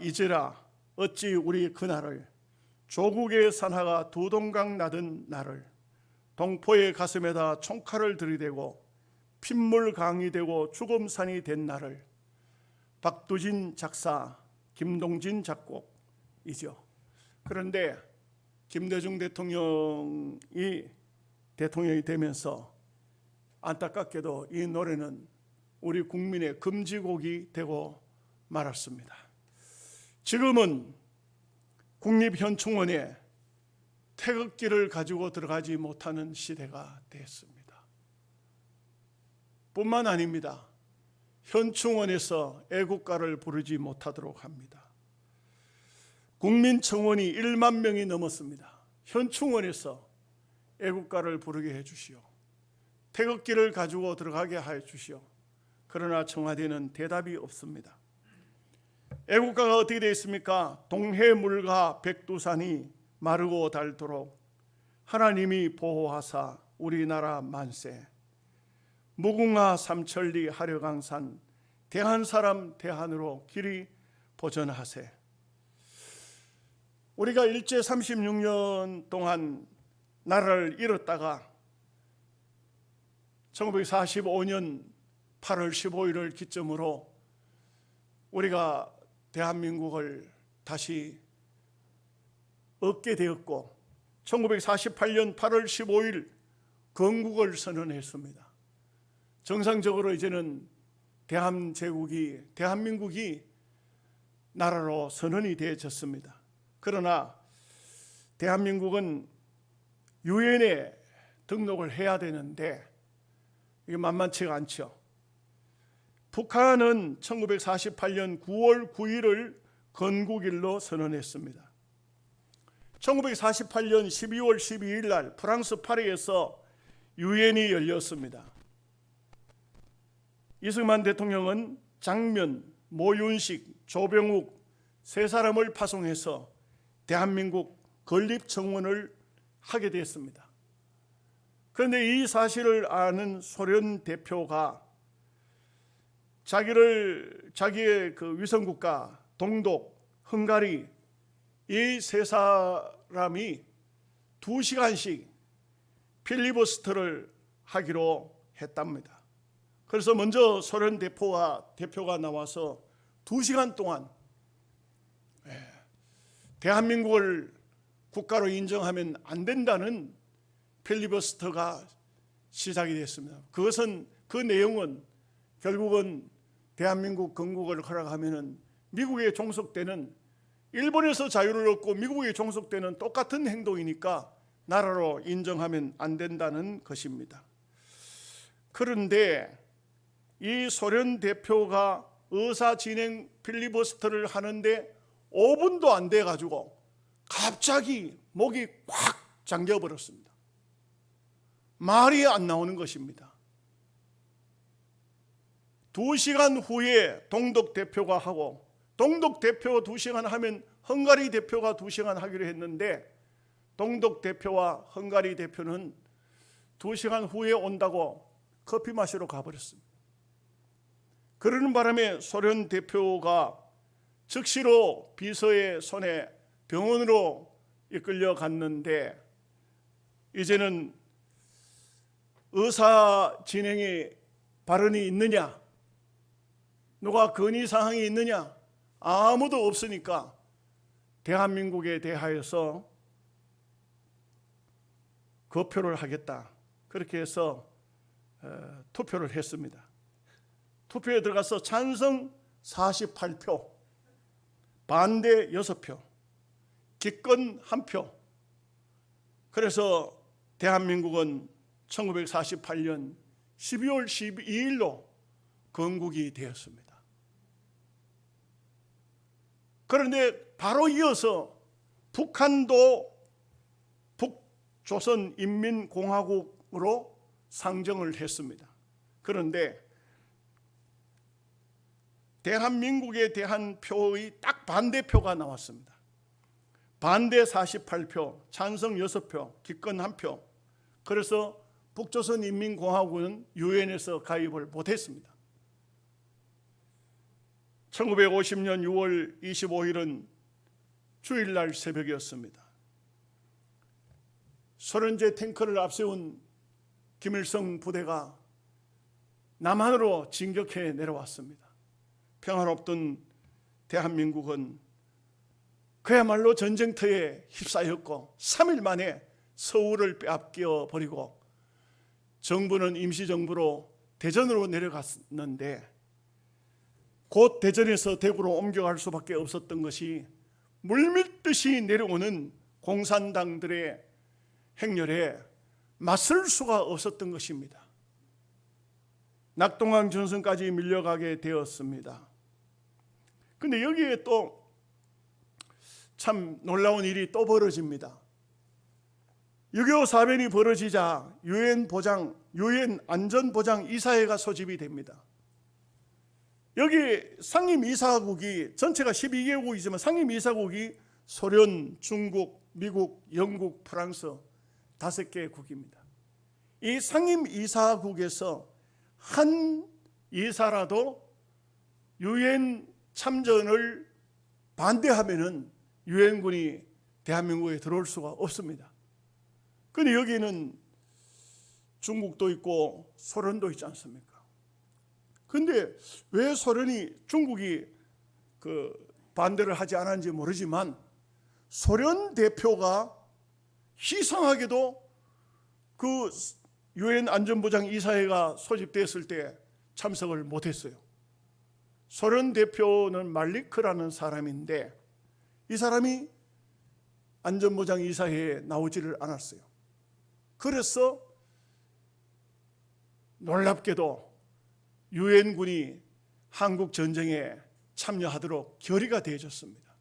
이제라 어찌 우리 그날을 조국의 산하가 두 동강 나던 날을 동포의 가슴에다 총칼을 들이대고 핏물강이 되고 죽음산이 된 날을 박두진 작사 김동진 작곡이죠. 그런데 김대중 대통령이 되면서 안타깝게도 이 노래는 우리 국민의 금지곡이 되고 말았습니다. 지금은 국립현충원에 태극기를 가지고 들어가지 못하는 시대가 됐습니다. 뿐만 아닙니다. 현충원에서 애국가를 부르지 못하도록 합니다. 국민청원이 1만 명이 넘었습니다. 현충원에서 애국가를 부르게 해주시오. 태극기를 가지고 들어가게 해 주시오. 그러나 청와대는 대답이 없습니다. 애국가가 어떻게 되어 있습니까? 동해물과 백두산이 마르고 닳도록 하나님이 보호하사 우리나라 만세. 무궁화 삼천리 하려강산 대한사람 대한으로 길이 보전하세. 우리가 일제 36년 동안 나라를 잃었다가 1945년 8월 15일을 기점으로 우리가 대한민국을 다시 얻게 되었고 1948년 8월 15일 건국을 선언했습니다. 정상적으로 이제는 대한민국이 나라로 선언이 되어졌습니다. 그러나 대한민국은 유엔에 등록을 해야 되는데 이게 만만치가 않죠. 북한은 1948년 9월 9일을 건국일로 선언했습니다. 1948년 12월 12일 날 프랑스 파리에서 유엔이 열렸습니다. 이승만 대통령은 장면, 모윤식, 조병욱 세 사람을 파송해서 대한민국 건립청원을 하게 됐습니다. 그런데 이 사실을 아는 소련 대표가 자기의 그 위성국가 동독, 헝가리 이 세 사람이 2시간씩 필리버스터를 하기로 했답니다. 그래서 먼저 소련 대표가 나와서 2시간 동안 대한민국을 국가로 인정하면 안 된다는 필리버스터가 시작이 됐습니다. 그 내용은 결국은 대한민국 건국을 허락하면 미국에 종속되는, 일본에서 자유를 얻고 미국에 종속되는 똑같은 행동이니까 나라로 인정하면 안 된다는 것입니다. 그런데 이 소련 대표가 의사진행 필리버스터를 하는데 5분도 안 돼가지고 갑자기 목이 꽉 잠겨버렸습니다. 말이 안 나오는 것입니다. 2시간 후에 동독 대표가 하고, 동독 대표 2시간 하면 헝가리 대표가 2시간 하기로 했는데 동독 대표와 헝가리 대표는 2시간 후에 온다고 커피 마시러 가버렸습니다. 그러는 바람에 소련 대표가 즉시로 비서의 손에 병원으로 이끌려 갔는데 이제는 의사 진행의 발언이 있느냐, 누가 건의사항이 있느냐, 아무도 없으니까 대한민국에 대하여서 거표를 하겠다. 그렇게 해서 투표를 했습니다. 투표에 들어가서 찬성 48표, 반대 6표, 기권 1표. 그래서 대한민국은 1948년 12월 12일로 건국이 되었습니다. 그런데 바로 이어서 북한도 북조선인민공화국으로 상정을 했습니다. 그런데 대한민국에 대한 표의 딱 반대표가 나왔습니다. 반대 48표, 찬성 6표, 기권 1표. 그래서 북조선인민공화국은 유엔에서 가입을 못했습니다. 1950년 6월 25일은 주일날 새벽이었습니다. 소련제 탱크를 앞세운 김일성 부대가 남한으로 진격해 내려왔습니다. 평화롭던 대한민국은 그야말로 전쟁터에 휩싸였고 3일 만에 서울을 빼앗겨 버리고 정부는 임시정부로 대전으로 내려갔는데 곧 대전에서 대구로 옮겨갈 수밖에 없었던 것이 물밀듯이 내려오는 공산당들의 행렬에 맞설 수가 없었던 것입니다. 낙동강 전선까지 밀려가게 되었습니다. 근데 여기에 또 참 놀라운 일이 또 벌어집니다. 6.25 사변이 벌어지자 유엔 안전보장 이사회가 소집이 됩니다. 여기 상임이사국이 전체가 12개국이지만 상임이사국이 소련, 중국, 미국, 영국, 프랑스 5개국입니다. 이 상임이사국에서 한 이사라도 유엔 참전을 반대하면은 유엔군이 대한민국에 들어올 수가 없습니다. 그런데 여기는 중국도 있고 소련도 있지 않습니까? 그런데 왜 중국이 반대를 하지 않았는지 모르지만 소련 대표가 희상하게도 그 유엔 안전보장 이사회가 소집됐을 때 참석을 못했어요. 소련 대표는 말리크라는 사람인데 이 사람이 안전보장 이사회에 나오지를 않았어요. 그래서 놀랍게도 유엔군이 한국 전쟁에 참여하도록 결의가 되어졌습니다.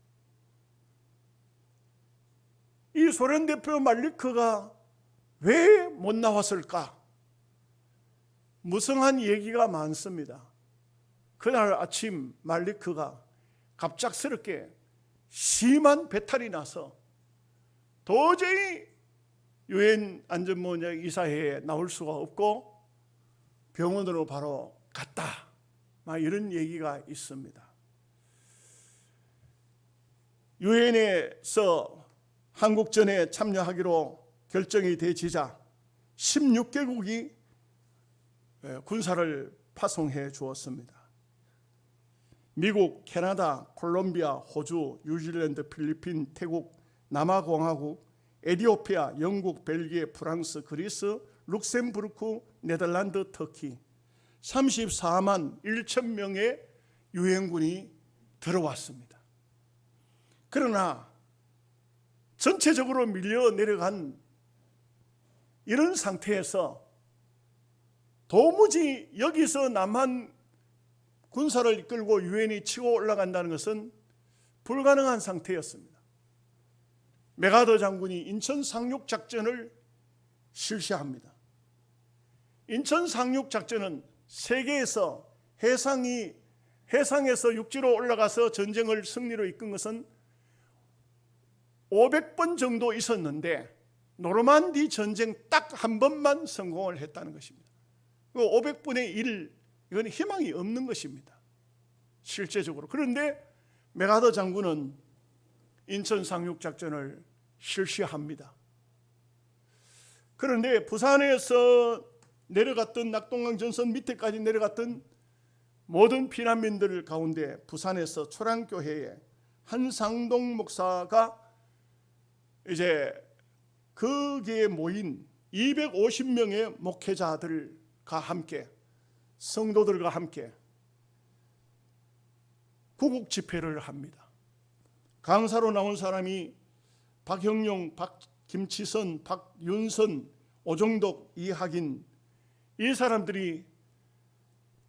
이 소련 대표 말리크가 왜 못 나왔을까? 무성한 얘기가 많습니다. 그날 아침 말리크가 갑작스럽게 심한 배탈이 나서 도저히 유엔 안전보장 이사회에 나올 수가 없고 병원으로 바로 갔다. 이런 얘기가 있습니다. 유엔에서 한국전에 참여하기로 결정이 되지자 16개국이 군사를 파송해 주었습니다. 미국, 캐나다, 콜롬비아, 호주, 뉴질랜드, 필리핀, 태국, 남아공화국, 에티오피아, 영국, 벨기에, 프랑스, 그리스, 룩셈부르크, 네덜란드, 터키 34만 1천 명의 유엔군이 들어왔습니다. 그러나 전체적으로 밀려 내려간 이런 상태에서 도무지 여기서 남한 군사를 이끌고 유엔이 치고 올라간다는 것은 불가능한 상태였습니다. 메가더 장군이 인천 상륙작전을 실시합니다. 인천 상륙작전은 세계에서 해상에서 육지로 올라가서 전쟁을 승리로 이끈 것은 500번 정도 있었는데 노르만디 전쟁 딱 한 번만 성공을 했다는 것입니다. 500분의 1, 이건 희망이 없는 것입니다. 실제적으로. 그런데 메가더 장군은 인천 상륙작전을 실시합니다. 그런데 부산에서 내려갔던 낙동강 전선 밑에까지 내려갔던 모든 피난민들 가운데 부산에서 초량교회에 한상동 목사가 이제 거기에 모인 250명의 목회자들과 함께 성도들과 함께 구국 집회를 합니다. 강사로 나온 사람이 박형용, 김치선, 박윤선, 오정덕, 이학인 이 사람들이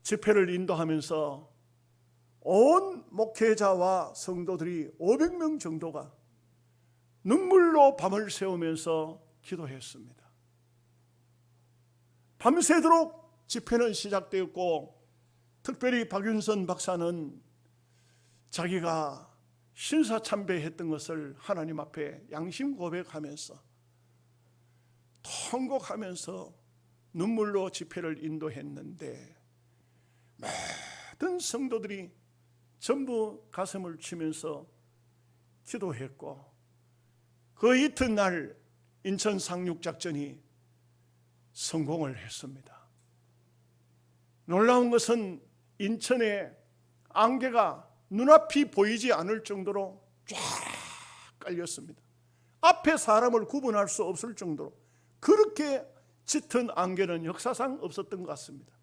집회를 인도하면서 온 목회자와 성도들이 500명 정도가 눈물로 밤을 새우면서 기도했습니다. 밤새도록 집회는 시작되었고 특별히 박윤선 박사는 자기가 신사참배했던 것을 하나님 앞에 양심 고백하면서 통곡하면서 눈물로 집회를 인도했는데 모든 성도들이 전부 가슴을 치면서 기도했고, 그 이튿날 인천 상륙작전이 성공을 했습니다. 놀라운 것은 인천에 안개가 눈앞이 보이지 않을 정도로 쫙 깔렸습니다. 앞에 사람을 구분할 수 없을 정도로 그렇게 짙은 안개는 역사상 없었던 것 같습니다.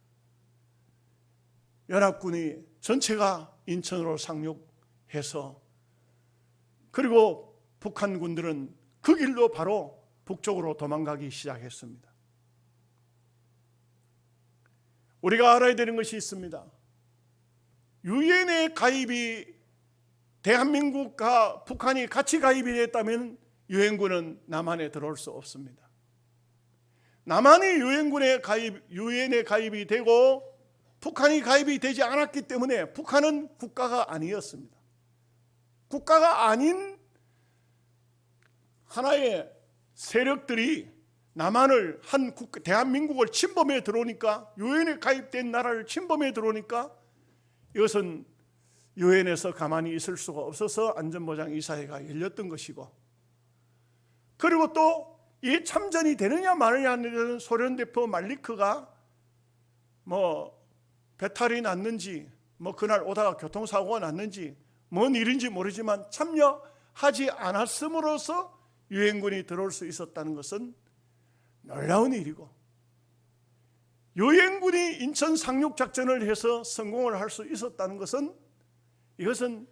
연합군이 전체가 인천으로 상륙해서, 그리고 북한군들은 그 길로 바로 북쪽으로 도망가기 시작했습니다. 우리가 알아야 되는 것이 있습니다. 유엔에 가입이, 대한민국과 북한이 같이 가입이 됐다면 유엔군은 남한에 들어올 수 없습니다. 남한이 유엔에 가입이 되고 북한이 가입이 되지 않았기 때문에 북한은 국가가 아니었습니다. 국가가 아닌 하나의 세력들이 남한을, 대한민국을 침범해 들어오니까, 유엔에 가입된 나라를 침범해 들어오니까 이것은 유엔에서 가만히 있을 수가 없어서 안전보장이사회가 열렸던 것이고, 그리고 또 이 참전이 되느냐 마느냐는 소련 대표 말리크가 배탈이 났는지, 그날 오다가 교통사고가 났는지 뭔 일인지 모르지만 참여하지 않았음으로써 유엔군이 들어올 수 있었다는 것은 놀라운 일이고, 유엔군이 인천 상륙작전을 해서 성공을 할 수 있었다는 것은, 이것은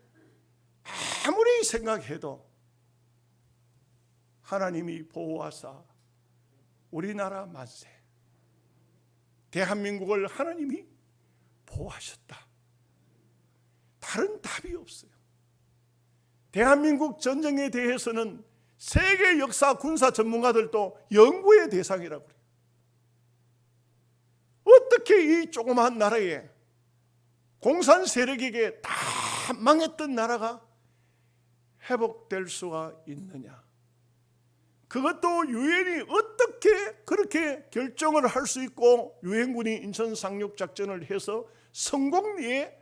아무리 생각해도 하나님이 보호하사 우리나라 만세, 대한민국을 하나님이 보호하셨다. 다른 답이 없어요. 대한민국 전쟁에 대해서는 세계 역사 군사 전문가들도 연구의 대상이라고 그래요. 어떻게 이 조그마한 나라에, 공산 세력에게 다 망했던 나라가 회복될 수가 있느냐. 그것도 유엔이 어떻게 그렇게 결정을 할 수 있고 유엔군이 인천 상륙작전을 해서 성공리에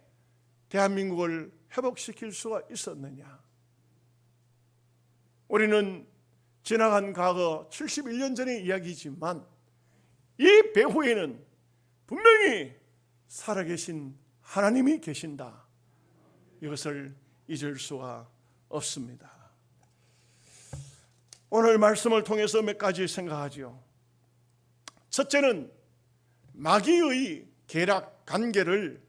대한민국을 회복시킬 수가 있었느냐. 우리는 지나간 과거 71년 전의 이야기지만 이 배후에는 분명히 살아계신 하나님이 계신다. 이것을 잊을 수가 없습니다. 오늘 말씀을 통해서 몇 가지 생각하죠. 첫째는 마귀의 계략 관계를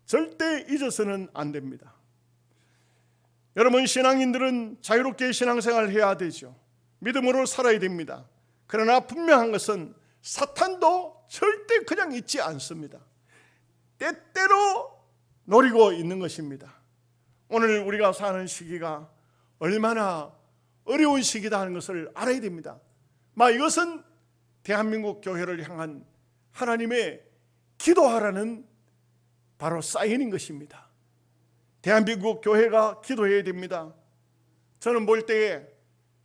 절대 잊어서는 안 됩니다. 여러분, 신앙인들은 자유롭게 신앙생활을 해야 되죠. 믿음으로 살아야 됩니다. 그러나 분명한 것은 사탄도 절대 그냥 잊지 않습니다. 때때로 노리고 있는 것입니다. 오늘 우리가 사는 시기가 얼마나 어려운 시기다 하는 것을 알아야 됩니다. 이것은 대한민국 교회를 향한 하나님의 기도하라는 바로 사인인 것입니다. 대한민국 교회가 기도해야 됩니다. 저는 볼 때에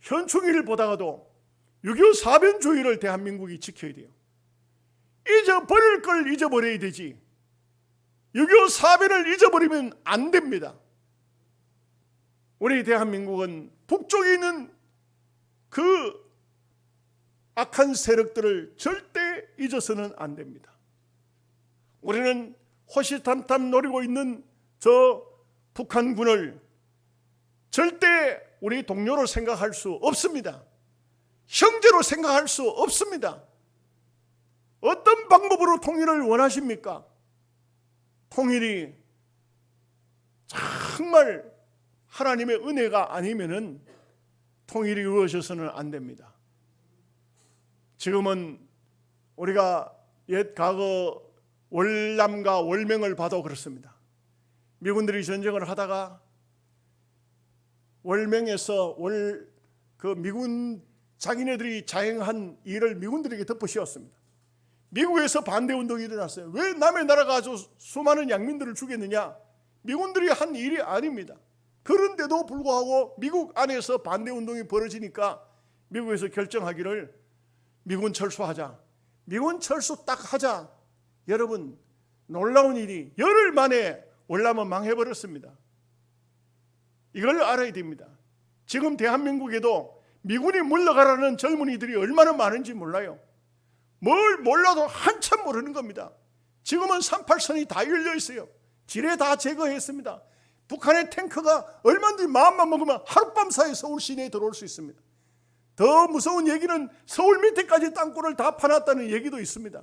현충일을 보다가도 6.25 사변주의를 대한민국이 지켜야 돼요. 잊어버릴 걸 잊어버려야 되지, 6.25 사변을 잊어버리면 안 됩니다. 우리 대한민국은 북쪽에 있는 그 악한 세력들을 절대 잊어서는 안 됩니다. 우리는 호시탐탐 노리고 있는 저 북한군을 절대 우리 동료로 생각할 수 없습니다. 형제로 생각할 수 없습니다. 어떤 방법으로 통일을 원하십니까? 통일이 정말 하나님의 은혜가 아니면은 통일이 이루어져서는 안 됩니다. 지금은 우리가 옛 과거 월남과 월맹을 봐도 그렇습니다. 미군들이 전쟁을 하다가 월맹에서 그 미군 자기네들이 자행한 일을 미군들에게 덮어씌웠습니다. 미국에서 반대운동이 일어났어요. 왜 남의 나라가 아주 수많은 양민들을 죽였느냐? 미군들이 한 일이 아닙니다. 그런데도 불구하고 미국 안에서 반대운동이 벌어지니까 미국에서 결정하기를 미군 철수하자. 미군 철수 딱 하자. 여러분, 놀라운 일이 열흘 만에 월남은 망해버렸습니다. 이걸 알아야 됩니다. 지금 대한민국에도 미군이 물러가라는 젊은이들이 얼마나 많은지 몰라요. 뭘 몰라도 한참 모르는 겁니다. 지금은 38선이 다 열려 있어요. 지뢰 다 제거했습니다. 북한의 탱크가 얼마든지 마음만 먹으면 하룻밤 사이에 서울 시내에 들어올 수 있습니다. 더 무서운 얘기는 서울 밑에까지 땅굴을 다 파놨다는 얘기도 있습니다.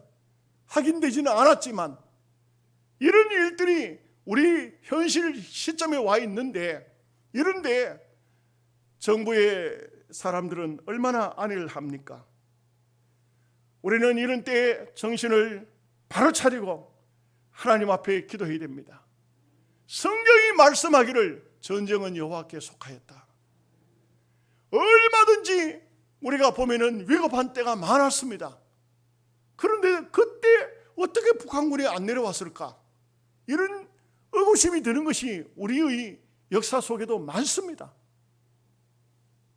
확인되지는 않았지만 이런 일들이 우리 현실 시점에 와 있는데, 이런데 정부의 사람들은 얼마나 안일을 합니까? 우리는 이런 때에 정신을 바로 차리고 하나님 앞에 기도해야 됩니다. 성경이 말씀하기를 전쟁은 여호와께 속하였다. 얼마든지 우리가 보면은 위급한 때가 많았습니다. 그런데 그때 어떻게 북한군이 안 내려왔을까? 이런 의구심이 드는 것이 우리의 역사 속에도 많습니다.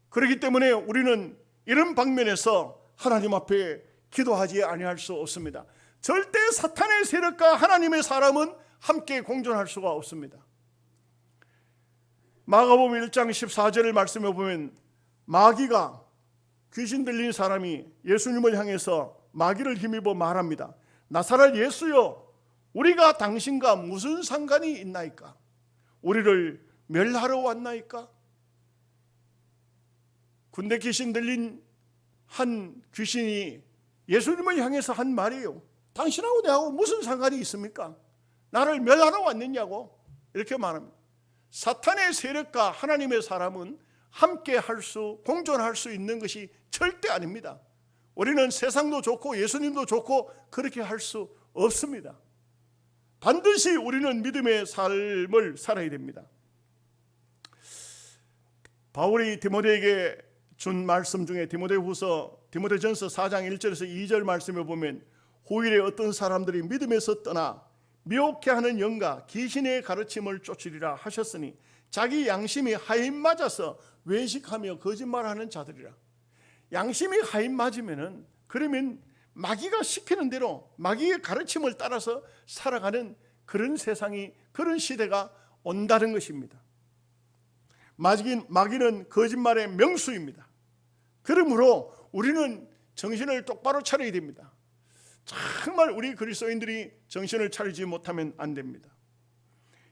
그렇기 때문에 우리는 이런 방면에서 하나님 앞에 기도하지 아니할 수 없습니다. 절대 사탄의 세력과 하나님의 사람은 함께 공존할 수가 없습니다. 마가복음 1장 14절을 말씀해 보면 마귀가, 귀신 들린 사람이 예수님을 향해서 마귀를 힘입어 말합니다. 나사렛 예수여, 우리가 당신과 무슨 상관이 있나이까? 우리를 멸하러 왔나이까? 군대 귀신 들린 한 귀신이 예수님을 향해서 한 말이에요. 당신하고 내하고 무슨 상관이 있습니까? 나를 멸하러 왔느냐고 이렇게 말합니다. 사탄의 세력과 하나님의 사람은 함께 공존할 수 있는 것이 절대 아닙니다. 우리는 세상도 좋고 예수님도 좋고 그렇게 할 수 없습니다. 반드시 우리는 믿음의 삶을 살아야 됩니다. 바울이 디모데에게 준 말씀 중에 디모데전서 4장 1절에서 2절 말씀에 보면 후일에 어떤 사람들이 믿음에서 떠나 미혹해 하는 영과 귀신의 가르침을 쫓으리라 하셨으니 자기 양심이 하인 맞아서 외식하며 거짓말하는 자들이라. 양심이 하인 맞으면은, 그러면 마귀가 시키는 대로 마귀의 가르침을 따라서 살아가는 그런 세상이, 그런 시대가 온다는 것입니다. 마귀는 거짓말의 명수입니다. 그러므로 우리는 정신을 똑바로 차려야 됩니다. 정말 우리 그리스도인들이 정신을 차리지 못하면 안 됩니다.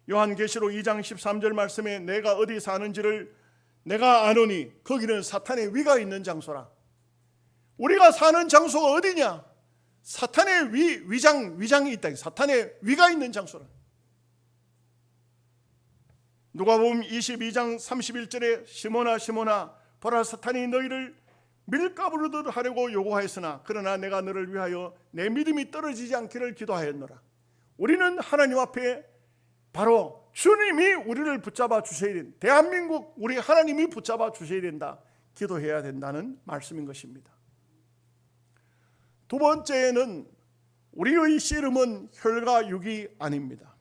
요한계시록 2장 13절 말씀에 내가 어디 사는지를 내가 아노니 거기는 사탄의 위가 있는 장소라. 우리가 사는 장소가 어디냐? 사탄의 위장이 있다. 사탄의 위가 있는 장소라. 누가복음 22장 31절에 시몬아 시몬아 보라 사탄이 너희를 밀가부르듯 하려고 요구하였으나 그러나 내가 너를 위하여 내 믿음이 떨어지지 않기를 기도하였노라. 우리는 하나님 앞에 바로 주님이 우리를 붙잡아 주셔야 된다. 대한민국 우리 하나님이 붙잡아 주셔야 된다. 기도해야 된다는 말씀인 것입니다. 두 번째는 우리의 씨름은 혈과 육이 아닙니다.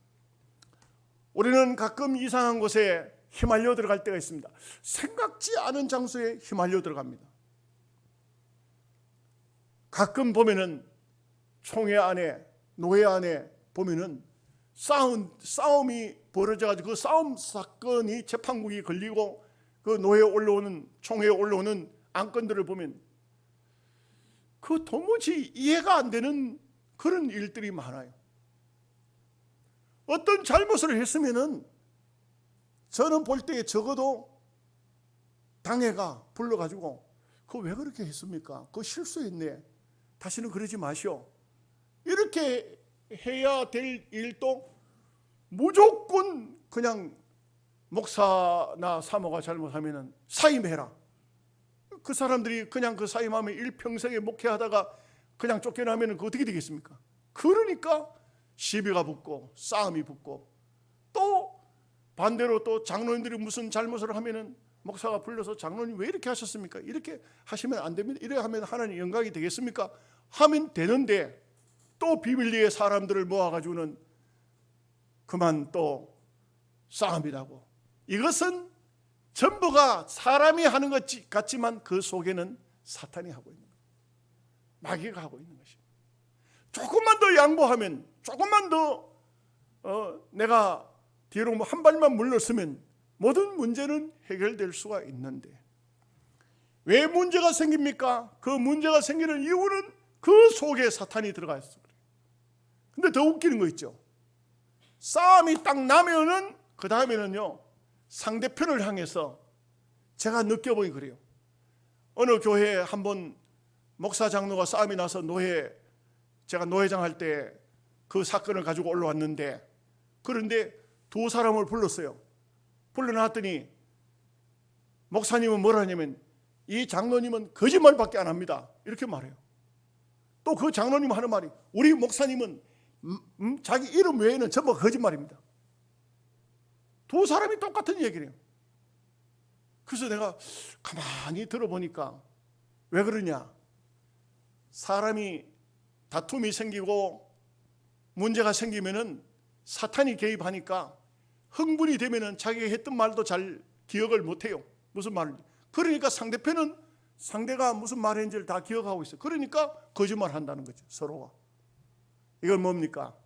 우리는 가끔 이상한 곳에 휘말려 들어갈 때가 있습니다. 생각지 않은 장소에 휘말려 들어갑니다. 가끔 보면은 총회 안에, 노회 안에 보면은 싸움이 벌어져가지고 그 싸움 사건이 재판국이 걸리고 그 노회에 올라오는, 총회에 올라오는 안건들을 보면 그 도무지 이해가 안 되는 그런 일들이 많아요. 어떤 잘못을 했으면은 저는 볼 때 적어도 당회가 불러가지고 그거 왜 그렇게 했습니까? 그거 실수했네. 다시는 그러지 마시오. 이렇게 해야 될 일도 무조건 그냥 목사나 사모가 잘못하면 사임해라. 그 사람들이 그냥 그 사임하면 일평생에 목회하다가 그냥 쫓겨나면 그거 어떻게 되겠습니까? 그러니까 시비가 붙고 싸움이 붙고, 또 반대로 또 장로님들이 무슨 잘못을 하면은 목사가 불러서 장로님 왜 이렇게 하셨습니까? 이렇게 하시면 안 됩니다. 이래 하면 하나님 영광이 되겠습니까? 하면 되는데 또 비밀리에 사람들을 모아가지고는 그만 또 싸움이라고. 이것은 전부가 사람이 하는 것 같지만 그 속에는 사탄이 하고 있는 거예요. 마귀가 하고 있는 것입니다. 조금만 더 양보하면, 조금만 더 내가 뒤로 한 발만 물러서면 모든 문제는 해결될 수가 있는데 왜 문제가 생깁니까? 그 문제가 생기는 이유는 그 속에 사탄이 들어가 있어요. 근데 더 웃기는 거 있죠. 싸움이 딱 나면은 그 다음에는요 상대편을 향해서 제가 느껴보니 그래요. 어느 교회에 한번 목사 장로가 싸움이 나서 제가 노회장 할 때 그 사건을 가지고 올라왔는데, 그런데 두 사람을 불렀어요. 불러놨더니 목사님은 뭐라 하냐면 이 장로님은 거짓말밖에 안 합니다, 이렇게 말해요. 또 그 장로님 하는 말이 우리 목사님은 자기 이름 외에는 전부 거짓말입니다. 두 사람이 똑같은 얘기를 해요. 그래서 내가 가만히 들어보니까 왜 그러냐, 사람이 다툼이 생기고 문제가 생기면은 사탄이 개입하니까 흥분이 되면은 자기가 했던 말도 잘 기억을 못해요. 무슨 말인지. 그러니까 상대편은 상대가 무슨 말인지를 다 기억하고 있어요. 그러니까 거짓말 한다는 거죠, 서로가. 이건 뭡니까?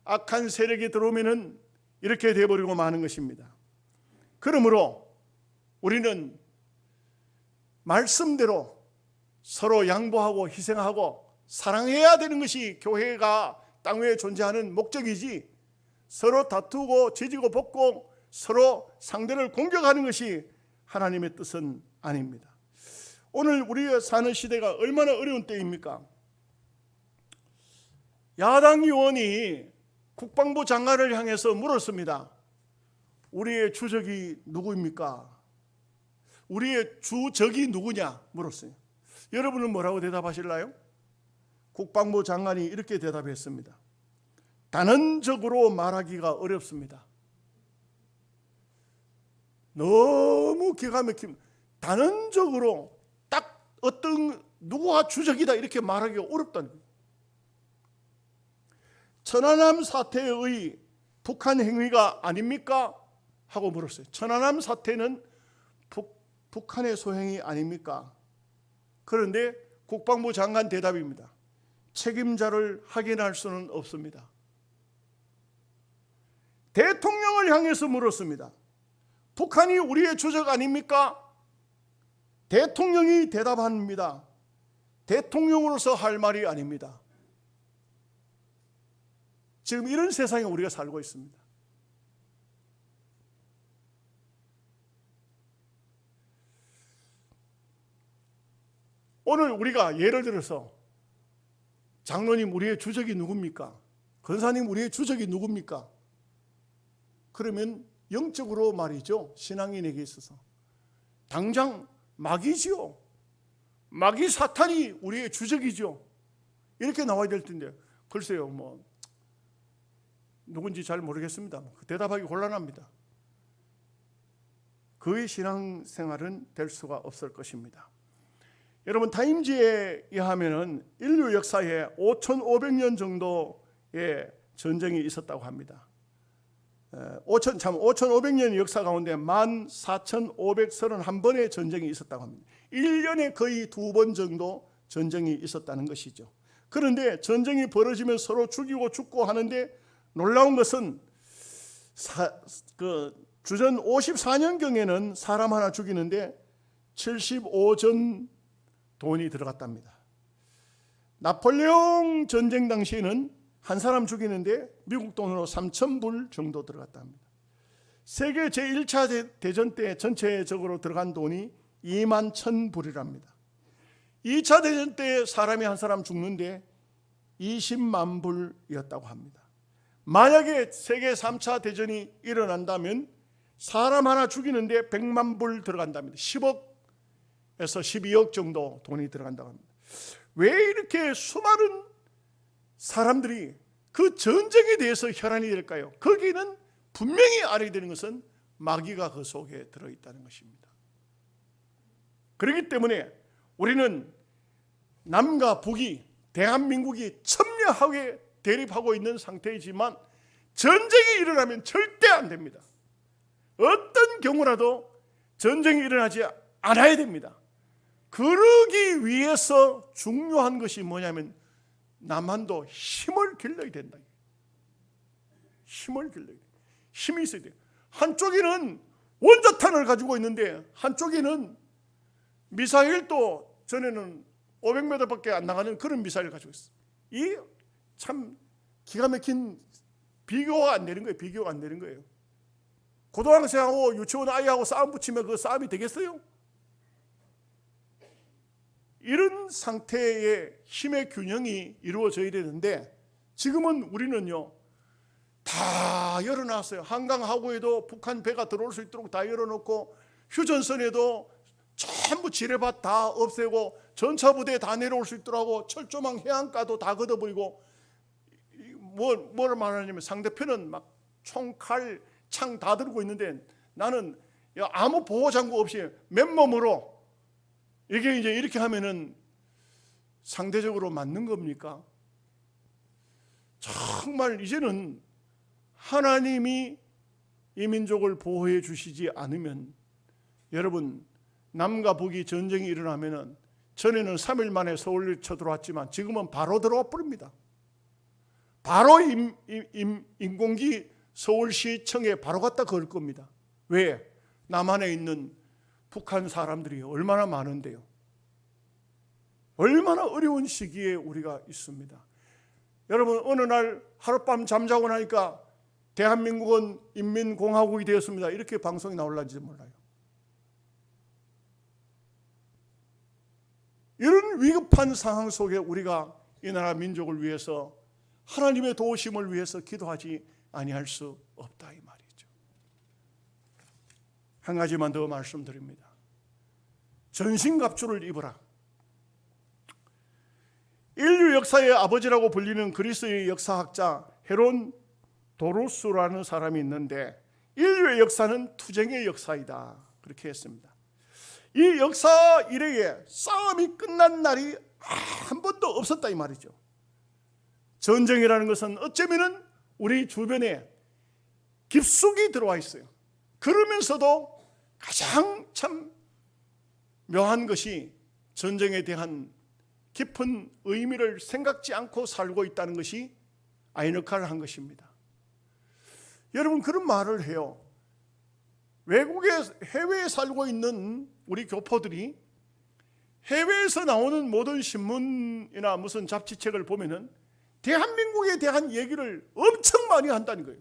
악한 세력이 들어오면은 이렇게 되어버리고 마는 것입니다. 그러므로 우리는 말씀대로 서로 양보하고 희생하고 사랑해야 되는 것이 교회가 땅 위에 존재하는 목적이지, 서로 다투고 지지고 볶고 서로 상대를 공격하는 것이 하나님의 뜻은 아닙니다. 오늘 우리가 사는 시대가 얼마나 어려운 때입니까? 야당 의원이 국방부 장관을 향해서 물었습니다. 우리의 주적이 누구입니까? 우리의 주적이 누구냐 물었어요. 여러분은 뭐라고 대답하실까요? 국방부 장관이 이렇게 대답했습니다. 단언적으로 말하기가 어렵습니다. 너무 기가 막힙니다. 단언적으로 딱 어떤 누구가 주적이다 이렇게 말하기가 어렵다는 거예요. 천안함 사태의 북한 행위가 아닙니까? 하고 물었어요. 천안함 사태는 북한의 소행이 아닙니까? 그런데 국방부 장관 대답입니다. 책임자를 확인할 수는 없습니다. 대통령을 향해서 물었습니다. 북한이 우리의 주적 아닙니까? 대통령이 대답합니다. 대통령으로서 할 말이 아닙니다. 지금 이런 세상에 우리가 살고 있습니다. 오늘 우리가 예를 들어서 장로님 우리의 주적이 누굽니까? 권사님 우리의 주적이 누굽니까? 그러면 영적으로 말이죠, 신앙인에게 있어서 당장 마귀지요. 마귀 사탄이 우리의 주적이죠. 이렇게 나와야 될 텐데 글쎄요, 누군지 잘 모르겠습니다. 대답하기 곤란합니다. 그의 신앙생활은 될 수가 없을 것입니다. 여러분, 타임지에 의하면 인류 역사에 5,500년 정도의 전쟁이 있었다고 합니다. 5,500년의 역사 가운데 14,531번의 전쟁이 있었다고 합니다. 1년에 거의 2번 정도 전쟁이 있었다는 것이죠. 그런데 전쟁이 벌어지면 서로 죽이고 죽고 하는데 놀라운 것은 주전 54년경에는 사람 하나 죽이는데 75전 돈이 들어갔답니다. 나폴레옹 전쟁 당시에는 한 사람 죽이는데 미국 돈으로 3,000불 정도 들어갔답니다. 세계 제1차 대전 때 전체적으로 들어간 돈이 21,000불이랍니다. 2차 대전 때 사람이 한 사람 죽는데 20만 불이었다고 합니다. 만약에 세계 3차 대전이 일어난다면 사람 하나 죽이는데 100만 불 들어간답니다. 10억에서 12억 정도 돈이 들어간다고 합니다. 왜 이렇게 수많은 사람들이 그 전쟁에 대해서 혈안이 될까요? 거기는 분명히 알아야 되는 것은 마귀가 그 속에 들어있다는 것입니다. 그렇기 때문에 우리는 남과 북이, 대한민국이 첨예하게 대립하고 있는 상태이지만 전쟁이 일어나면 절대 안 됩니다. 어떤 경우라도 전쟁이 일어나지 않아야 됩니다. 그러기 위해서 중요한 것이 뭐냐면 남한도 힘을 길러야 된다. 힘을 길러야 된다. 힘이 있어야 돼요. 한쪽에는 원자탄을 가지고 있는데 한쪽에는 미사일도 전에는 500m밖에 안 나가는 그런 미사일을 가지고 있어요. 이 참 기가 막힌 비교가 안 되는 거예요. 비교가 안 되는 거예요. 고등학생하고 유치원 아이하고 싸움 붙이면 그 싸움이 되겠어요? 이런 상태의 힘의 균형이 이루어져야 되는데 지금은 우리는요 다 열어놨어요. 한강 하구에도 북한 배가 들어올 수 있도록 다 열어놓고 휴전선에도 전부 지뢰밭 다 없애고 전차부대 다 내려올 수 있도록 하고 철조망 해안가도 다 걷어버리고 뭐를 말하냐면 상대편은 막 총, 칼, 창 다 들고 있는데 나는 아무 보호장구 없이 맨몸으로 이게 이제 이렇게 하면은 상대적으로 맞는 겁니까? 정말 이제는 하나님이 이 민족을 보호해 주시지 않으면 여러분 남과 북이 전쟁이 일어나면은 전에는 3일 만에 서울에 쳐들어왔지만 지금은 바로 들어와 버립니다. 바로 인공기 서울시청에 바로 갖다 걸 겁니다. 왜? 남한에 있는 북한 사람들이 얼마나 많은데요. 얼마나 어려운 시기에 우리가 있습니다. 여러분 어느 날 하룻밤 잠자고 나니까 대한민국은 인민공화국이 되었습니다. 이렇게 방송이 나올는지 몰라요. 이런 위급한 상황 속에 우리가 이 나라 민족을 위해서 하나님의 도우심을 위해서 기도하지 아니할 수 없다 이 말이죠. 한 가지만 더 말씀드립니다. 전신갑주를 입어라. 인류 역사의 아버지라고 불리는 그리스의 역사학자 헤로도토루스라는 사람이 있는데 인류의 역사는 투쟁의 역사이다 그렇게 했습니다. 이 역사 이래에 싸움이 끝난 날이 한 번도 없었다 이 말이죠. 전쟁이라는 것은 어쩌면은 우리 주변에 깊숙이 들어와 있어요. 그러면서도 가장 참 묘한 것이 전쟁에 대한 깊은 의미를 생각지 않고 살고 있다는 것이 아이너카를 한 것입니다. 여러분 그런 말을 해요. 해외에 살고 있는 우리 교포들이 해외에서 나오는 모든 신문이나 무슨 잡지책을 보면은 대한민국에 대한 얘기를 엄청 많이 한다는 거예요.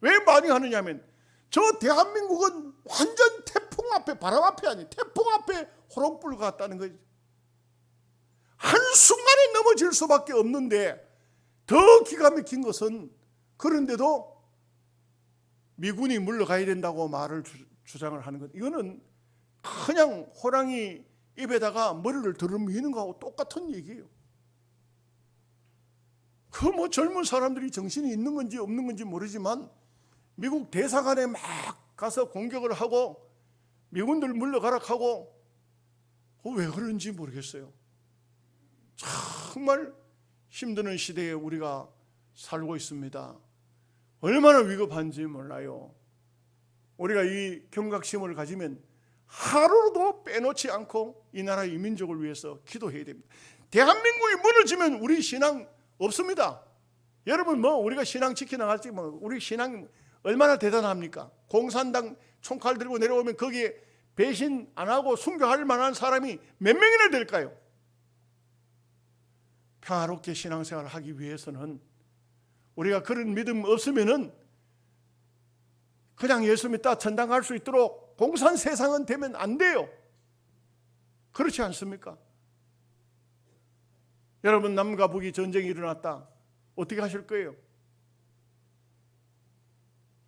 왜 많이 하느냐면 저 대한민국은 완전 태풍 앞에 바람 앞에 아니 태풍 앞에 호롱불 같다는 거죠. 한순간에 넘어질 수밖에 없는데 더 기가 막힌 것은 그런데도 미군이 물러가야 된다고 말을 주장을 하는 것. 이거는 그냥 호랑이 입에다가 머리를 들이미는 거하고 똑같은 얘기예요. 그 뭐 젊은 사람들이 정신이 있는 건지 없는 건지 모르지만 미국 대사관에 막 가서 공격을 하고 미군들 물러가라 하고 왜 그런지 모르겠어요. 정말 힘드는 시대에 우리가 살고 있습니다. 얼마나 위급한지 몰라요. 우리가 이 경각심을 가지면 하루도 빼놓지 않고 이 나라 이 민족을 위해서 기도해야 됩니다. 대한민국이 무너지면 우리 신앙 없습니다. 여러분 뭐 우리가 신앙 지켜나갈지 뭐 우리 신앙 얼마나 대단합니까? 공산당 총칼 들고 내려오면 거기에 배신 안 하고 순교할 만한 사람이 몇 명이나 될까요? 평화롭게 신앙생활을 하기 위해서는 우리가 그런 믿음 없으면은 그냥 예수 믿다 천당 갈 수 있도록 공산 세상은 되면 안 돼요. 그렇지 않습니까? 여러분 남과 북이 전쟁이 일어났다. 어떻게 하실 거예요?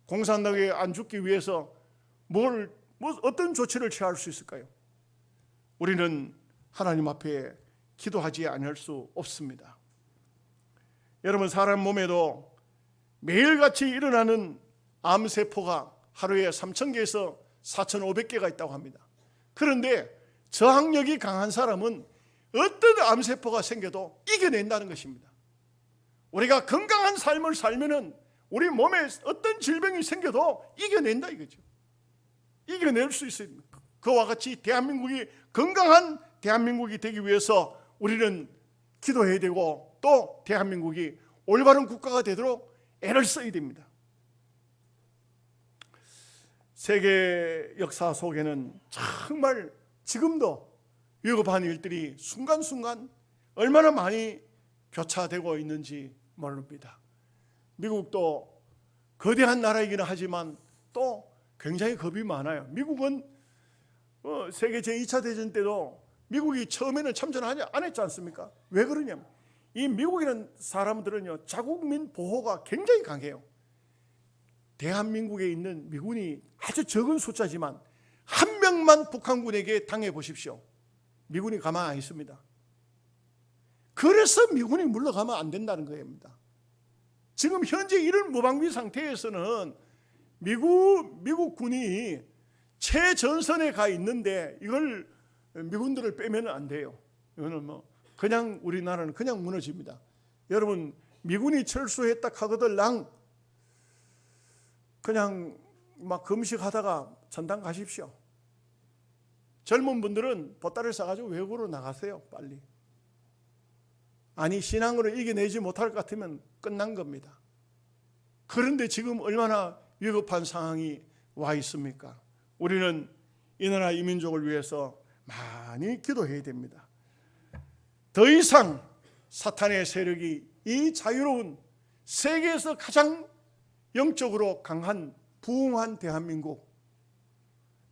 공산당에 안 죽기 위해서 어떤 조치를 취할 수 있을까요? 우리는 하나님 앞에 기도하지 않을 수 없습니다. 여러분 사람 몸에도 매일같이 일어나는 암세포가 하루에 3,000개에서 4,500개가 있다고 합니다. 그런데 저항력이 강한 사람은 어떤 암세포가 생겨도 이겨낸다는 것입니다. 우리가 건강한 삶을 살면은 우리 몸에 어떤 질병이 생겨도 이겨낸다 이거죠. 이겨낼 수 있어요. 그와 같이 대한민국이 건강한 대한민국이 되기 위해서 우리는 기도해야 되고 또 대한민국이 올바른 국가가 되도록 애를 써야 됩니다. 세계 역사 속에는 정말 지금도 위급한 일들이 순간순간 얼마나 많이 교차되고 있는지 모릅니다. 미국도 거대한 나라이기는 하지만 또 굉장히 겁이 많아요. 미국은 세계 제2차 대전 때도 미국이 처음에는 참전 안 했지 않습니까? 왜 그러냐면 이 미국이라는 사람들은요, 자국민 보호가 굉장히 강해요. 대한민국에 있는 미군이 아주 적은 숫자지만 한 명만 북한군에게 당해보십시오. 미군이 가만 안 있습니다. 그래서 미군이 물러가면 안 된다는 겁니다. 지금 현재 이런 무방비 상태에서는 미국 군이 최전선에 가 있는데 이걸 미군들을 빼면 안 돼요. 이거는 그냥 우리나라는 그냥 무너집니다. 여러분, 미군이 철수했다 하거들랑 그냥 막 금식하다가 전당 가십시오. 젊은 분들은 보따리를 싸가지고 외국으로 나가세요. 빨리. 아니, 신앙으로 이겨내지 못할 것 같으면 끝난 겁니다. 그런데 지금 얼마나 위급한 상황이 와 있습니까? 우리는 이 나라 이 민족을 위해서 많이 기도해야 됩니다. 더 이상 사탄의 세력이 이 자유로운 세계에서 가장 영적으로 강한 부흥한 대한민국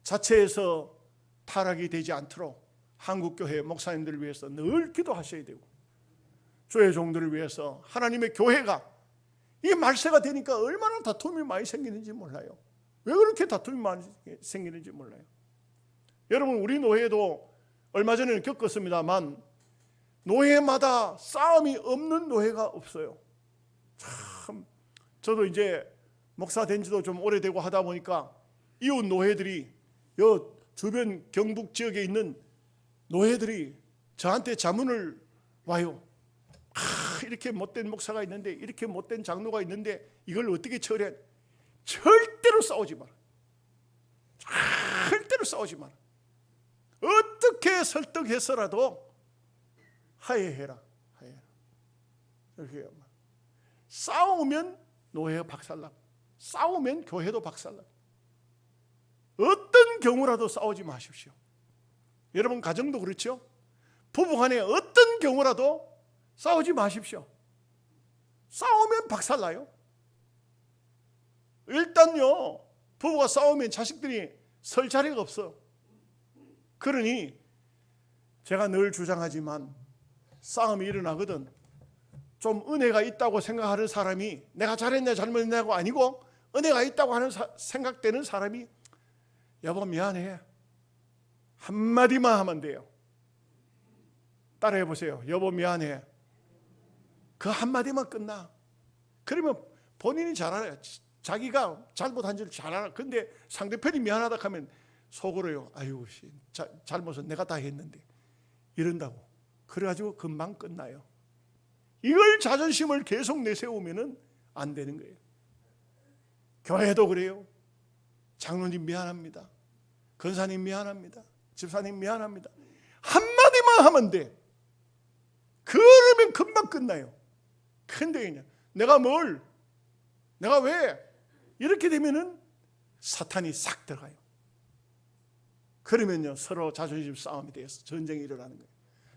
자체에서 타락이 되지 않도록 한국교회 목사님들을 위해서 늘 기도하셔야 되고, 주의 종들을 위해서 하나님의 교회가 이 말세가 되니까 얼마나 다툼이 많이 생기는지 몰라요. 왜 그렇게 다툼이 많이 생기는지 몰라요. 여러분, 우리 노예도 얼마 전에 겪었습니다만 노예마다 싸움이 없는 노예가 없어요. 참, 저도 이제 목사 된 지도 좀 오래되고 하다 보니까 이웃 노예들이 요 주변 경북 지역에 있는 노예들이 저한테 자문을 와요. 이렇게 못된 목사가 있는데, 이렇게 못된 장로가 있는데 이걸 어떻게 처리해? 절대로 싸우지 마라. 절대로 싸우지 마라. 어떻게 설득해서라도 화해해라. 화해해라. 이렇게 싸우면 노예가 박살나고, 싸우면 교회도 박살나고, 어떤 경우라도 싸우지 마십시오. 여러분, 가정도 그렇죠? 부부간에 어떤 경우라도 싸우지 마십시오. 싸우면 박살나요. 일단요, 부부가 싸우면 자식들이 설 자리가 없어. 그러니 제가 늘 주장하지만 싸움이 일어나거든 좀 은혜가 있다고 생각하는 사람이 내가 잘했냐 잘못했냐가 아니고 은혜가 있다고 하는 생각되는 사람이 여보 미안해 한마디만 하면 돼요. 따라해 보세요. 여보 미안해. 그 한마디만 끝나. 그러면 본인이 잘 알아요. 자기가 잘못한 줄 잘 알아. 근데 상대편이 미안하다 하면 속으로요. 아유, 잘못은 내가 다 했는데. 이런다고. 그래가지고 금방 끝나요. 이걸 자존심을 계속 내세우면 안 되는 거예요. 교회도 그래요. 장로님 미안합니다. 권사님 미안합니다. 집사님 미안합니다. 한마디만 하면 돼. 그러면 금방 끝나요. 근데 그냥 내가 왜 이렇게 되면은 사탄이 싹 들어가요. 그러면요 서로 자존심 싸움이 돼서 전쟁이 일어나는 거예요.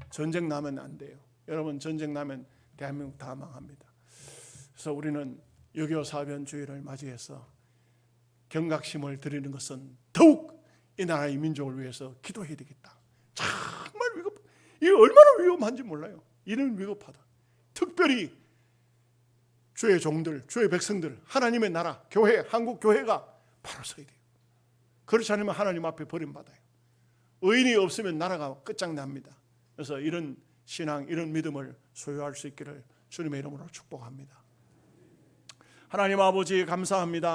전쟁 나면 안 돼요. 여러분, 전쟁 나면 대한민국 다 망합니다. 그래서 우리는 6.25 사변주의를 맞이해서 경각심을 드리는 것은 더욱 이 나라 이 민족을 위해서 기도해야 되겠다. 정말 이게 얼마나 위험한지 몰라요. 이는 위급하다. 특별히 주의 종들, 주의 백성들, 하나님의 나라, 교회, 한국 교회가 바로 서야 돼요. 그렇지 않으면 하나님 앞에 버림받아요. 의인이 없으면 나라가 끝장납니다. 그래서 이런 신앙, 이런 믿음을 소유할 수 있기를 주님의 이름으로 축복합니다. 하나님 아버지 감사합니다.